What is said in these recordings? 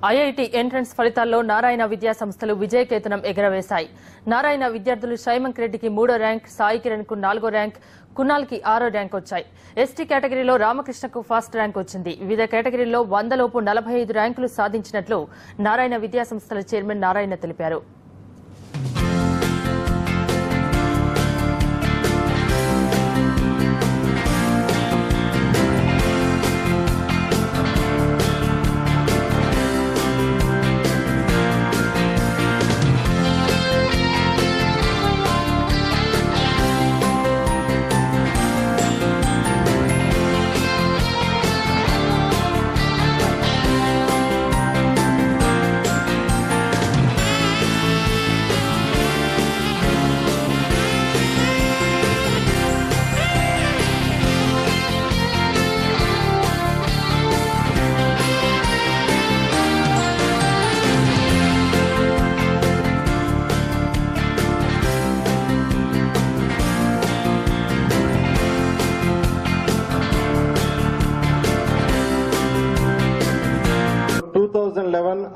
IIT entrance ఫలితాల్లో నారాయణ విద్యా సంస్థలు విజయకేతనం ఎగరవేశాయి. నారాయణ విద్యార్థులు శైమంక్ రెడ్డికి 3వ ర్యాంక్, సాయి కిరణ్ కు 4వ ర్యాంక్, కునాల్కి 6వ ర్యాంక్ వచ్చాయి. ఎస్టీ కేటగిరీలో రామకృష్ణకు ఫస్ట్ ర్యాంక్ వచ్చింది. వివిధ కేటగిరీల్లో 100 లోపు 45 ర్యాంకులు సాధించినట్లు నారాయణ విద్యా సంస్థల చైర్మన్ నారాయణ తెలిపారు.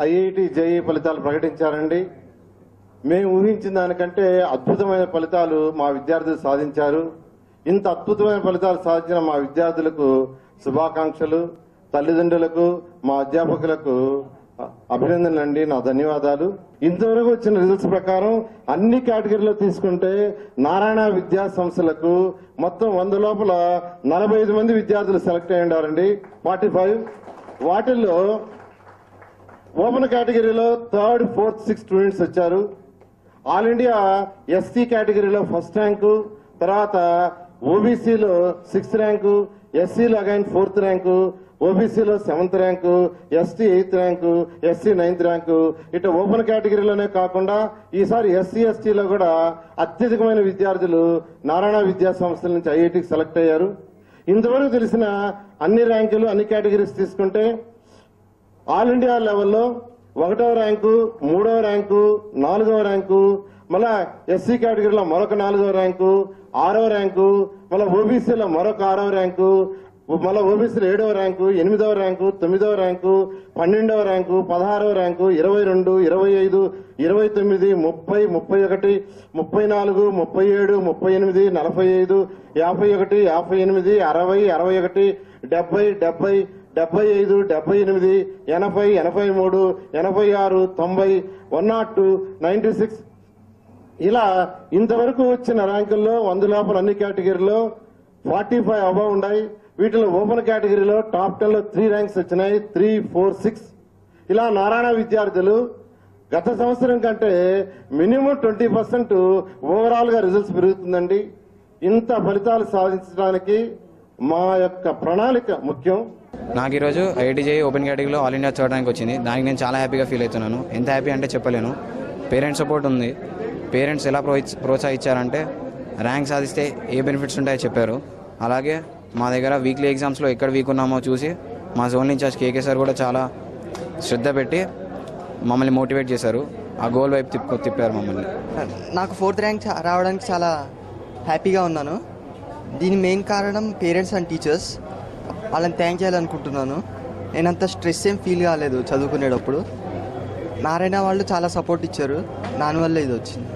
ఐఐటి జేఈ ఫలితాలు ప్రకటించారండి. మేము ఊహించిన దానికంటే అద్భుతమైన ఫలితాలు మా విద్యార్థులు సాధించారు. ఇంత అద్భుతమైన ఫలితాలు సాధించిన మా విద్యార్థులకు శుభాకాంక్షలు. తల్లిదండ్రులకు, మా అధ్యాపకులకు అభినందనలండి, నా ధన్యవాదాలు. ఇంతవరకు వచ్చిన రిజల్ట్స్ ప్రకారం అన్ని కేటగిరీలో తీసుకుంటే నారాయణ విద్యా సంస్థలకు మొత్తం 100 లోపల 45 మంది విద్యార్థులు సెలెక్ట్ అయ్యి ఉండారండి. 45 వాటిల్లో ఓపెన్ కేటగిరీలో 3rd, 4th, 6th స్టూడెంట్స్ వచ్చారు. ఆల్ ఇండియా ఎస్సీ కేటగిరీలో ఫస్ట్ ర్యాంకు, తర్వాత ఓబీసీలో 6th ర్యాంకు, ఎస్సీలో అగైన్ 4th ర్యాంకు, ఓబీసీలో 7th rank, ST 8th rank, SC 9th rank. ఇటు ఓపెన్ కేటగిరీలోనే కాకుండా ఈసారి ఎస్సీ ఎస్టీలో కూడా అత్యధికమైన విద్యార్థులు నారాయణ విద్యా సంస్థల నుంచి ఐఐటికి సెలెక్ట్ అయ్యారు. ఇంతవరకు తెలిసిన అన్ని ర్యాంకులు, అన్ని కేటగిరీస్ తీసుకుంటే ఆల్ ఇండియా లెవెల్లో 1వ ర్యాంకు, 3వ ర్యాంకు, 4వ ర్యాంకు, మళ్ళా ఎస్సీ కేటగిరీలో మరొక 4వ ర్యాంకు, 6వ ర్యాంకు, మళ్ళా ఓబీసీలో మరొక 6వ ర్యాంకు, మళ్ళా ఓబీసీలో 7వ ర్యాంకు, 8వ ర్యాంకు, 9వ ర్యాంకు, 12వ ర్యాంకు, 16వ ర్యాంకు, 22, 25, 29, 30, 31, 34, 37, 38, 45, 51, 58, 60, 61, 70, 75, 78, 80, 83, 86, 90, 102, 96 ఇలా ఇంతవరకు వచ్చిన ర్యాంకుల్లో 100 లోపల అన్ని కేటగిరీలో 45 అబవ్ ఉన్నాయి. వీటిలో ఓపెన్ కేటగిరీలో టాప్ 10లో 3 ర్యాంక్స్ వచ్చినాయి. 3, 4, 6 ఇలా నారాయణ విద్యార్థులు గత సంవత్సరం కంటే మినిమం 20% ఓవరాల్ గా రిజల్ట్స్ పెరుగుతుందండి. ఇంత ఫలితాలు సాధించడానికి మా యొక్క ప్రణాళిక ముఖ్యం. నాకు ఈరోజు ఐఐటి జేఈ ఓపెన్ కేటగిరీలో ఆల్ ఇండియా 3rd ర్యాంక్ వచ్చింది. దానికి నేను చాలా హ్యాపీగా ఫీల్ అవుతున్నాను. ఎంత హ్యాపీ అంటే చెప్పలేను. పేరెంట్స్ సపోర్ట్ ఉంది. పేరెంట్స్ ఎలా ప్రోత్సహించారంటే ర్యాంక్ సాధిస్తే ఏ బెనిఫిట్స్ ఉంటాయో చెప్పారు. అలాగే మా దగ్గర వీక్లీ ఎగ్జామ్స్లో ఎక్కడ వీక్ ఉన్నామో చూసి మా జోన్ ఇన్ఛార్జ్ కేకే సార్ కూడా చాలా శ్రద్ధ పెట్టి మమ్మల్ని మోటివేట్ చేశారు. ఆ గోల్ వైపు తిప్పారు మమ్మల్ని. నాకు 4th ర్యాంక్ రావడానికి చాలా హ్యాపీగా ఉన్నాను. దీని మెయిన్ కారణం పేరెంట్స్ అండ్ టీచర్స్. వాళ్ళని థ్యాంక్ చేయాలనుకుంటున్నాను. నేనంత స్ట్రెస్ ఏం ఫీల్ కాలేదు చదువుకునేటప్పుడు. నారాయణ వాళ్ళు చాలా సపోర్ట్ ఇచ్చారు. దానివల్ల ఇది వచ్చింది.